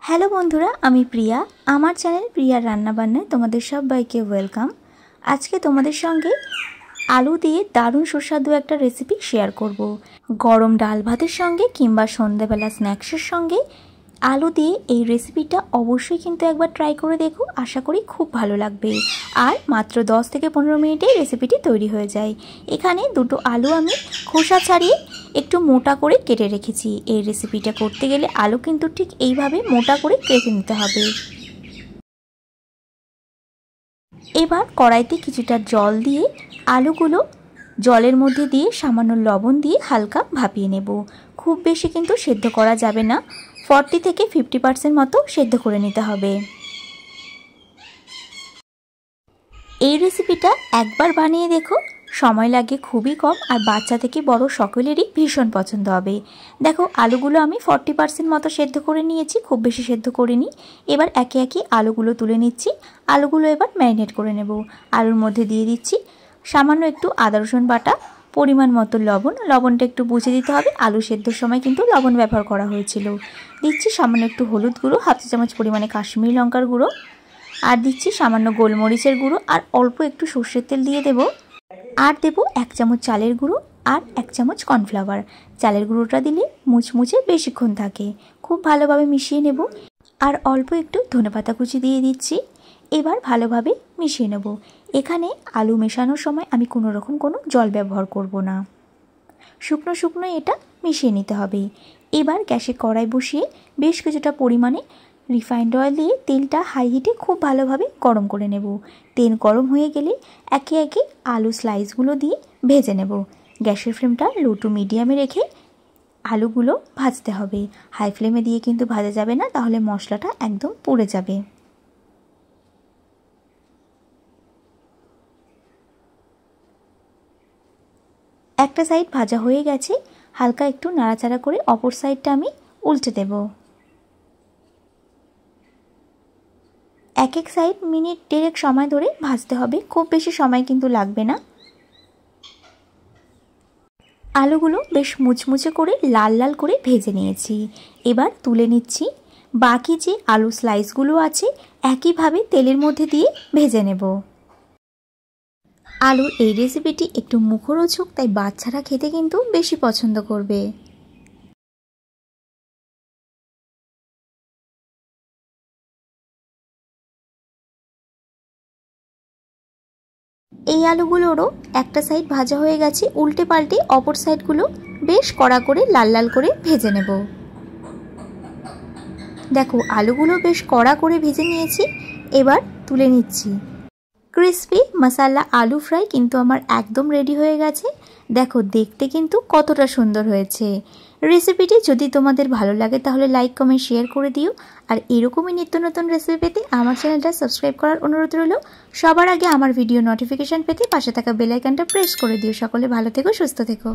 Hello বন্ধুরা, আমি প্রিয়া। আমার চ্যানেল প্রিয়ার রান্নাবান্নায় তোমাদের সবাইকে ওয়েলকাম। আজকে তোমাদের সঙ্গে আলু দিয়ে দারুণ সুস্বাদু একটা রেসিপি শেয়ার করব। গরম ডাল ভাতের সঙ্গে কিংবা সন্ধ্যাবেলা স্ন্যাক্সের সঙ্গে আলু দিয়ে এই রেসিপিটা অবশ্যই কিন্তু একবার ট্রাই করে দেখো। আশা করি খুব ভালো লাগবে। আর মাত্র 10 থেকে 15 মিনিটেই রেসিপিটি তৈরি হয়ে যায়। এখানে দুটো আলু আমি খোসা ছাড়িয়ে একটু মোটা করে কেটে রেখেছি। এই রেসিপিটা করতে গেলে আলু কিন্তু ঠিক এইভাবে মোটা করে কেটে নিতে হবে। এবার কড়াইতে কিছুটা জল দিয়ে আলুগুলো জলের মধ্যে দিয়ে সামান্য লবণ দিয়ে হালকা ভাপিয়ে নেব। খুব বেশি কিন্তু সেদ্ধ করা যাবে না, 40 থেকে 50% মতো সেদ্ধ করে নিতে হবে। এই রেসিপিটা একবার বানিয়ে দেখো, সময় লাগে খুবই কম, আর বাচ্চা থেকে বড় সকলেরই ভীষণ পছন্দ হবে। দেখো আলুগুলো আমি 40% মতো সেদ্ধ করে নিয়েছি, খুব বেশি সেদ্ধ করিনি। এবার একে একে আলুগুলো তুলে নিচ্ছি। আলুগুলো এবার ম্যারিনেট করে নেব। আলুর মধ্যে দিয়ে দিচ্ছি সামান্য একটু আদা রসুন বাটা, পরিমাণ মতো লবণ। লবণটা একটু বুঝে দিতে হবে, আলু সেদ্ধর সময় কিন্তু লবণ ব্যবহার করা হয়েছিল। দিচ্ছি সামান্য একটু হলুদ গুঁড়ো, হাফ চা চামচ পরিমাণে কাশ্মীরি লঙ্কার গুঁড়ো, আর দিচ্ছি সামান্য গোলমরিচের গুঁড়ো, আর অল্প একটু সর্ষের তেল দিয়ে দেব। আর দেব 1 চামচ চালের গুঁড়ো আর 1 চামচ কর্নফ্লাওয়ার। চালের গুঁড়োটা দিলে মুচমুচে বেশিক্ষণ থাকে। খুব ভালোভাবে মিশিয়ে নেব। আর অল্প একটু ধনেপাতা কুচি দিয়ে দিচ্ছি। এবার ভালোভাবে মিশিয়ে নেব। এখানে আলু মেশানোর সময় আমি কোনো জল ব্যবহার করব না। শুকনো শুকনো এটা মিশিয়ে নিতে হবে। এবার গ্যাসে কড়াই বসিয়ে বেশ কিছুটা পরিমাণে রিফাইন্ড অয়েল দিয়ে তেলটা হাই হিটে খুব ভালোভাবে গরম করে নেব। তেল গরম হয়ে গেলে একে একে আলু স্লাইসগুলো দিয়ে ভেজে নেব। গ্যাসের ফ্লেমটা লো টু মিডিয়ামে রেখে আলুগুলো ভাজতে হবে। হাই ফ্লেমে দিয়ে কিন্তু ভাজা যাবে না, তাহলে মশলাটা একদম পুড়ে যাবে। একটা সাইড ভাজা হয়ে গেছে, হালকা একটু নাড়াচাড়া করে অপর সাইডটা আমি উল্টে দেব। এক সাইড মিনিট 1.5 সময় ধরে ভাজতে হবে, খুব বেশি সময় কিন্তু লাগবে না। আলুগুলো বেশ মুচমুচে করে লাল লাল করে ভেজে নিয়েছি। এবার তুলে নিচ্ছি। বাকি যে আলু স্লাইসগুলো আছে একইভাবে তেলের মধ্যে দিয়ে ভেজে নেব। আলুর এই রেসিপিটি একটু মুখরোচক, তাই বাচ্চারা খেতে কিন্তু বেশি পছন্দ করবে। এই আলুগুলোরও একটা সাইড ভাজা হয়ে গেছে, উল্টে পাল্টে অপর সাইডগুলো বেশ কড়া করে লাল লাল করে ভেজে নেব। দেখো আলুগুলো বেশ কড়া করে ভেজে নিয়েছি। এবার তুলে নিচ্ছি। ক্রিসপি মশালা আলু ফ্রাই কিন্তু আমার একদম রেডি হয়ে গেছে। দেখো দেখতে কিন্তু কতটা সুন্দর হয়েছে। রেসিপিটি যদি তোমাদের ভালো লাগে তাহলে লাইক কমেন্ট শেয়ার করে দিও। আর এরকমই নিত্য নতুন রেসিপি পেতে আমার চ্যানেলটা সাবস্ক্রাইব করার অনুরোধ রইল। সবার আগে আমার ভিডিও নোটিফিকেশান পেতে পাশে থাকা বেল আইকনটা প্রেস করে দিও। সকলে ভালো থেকো, সুস্থ থেকো।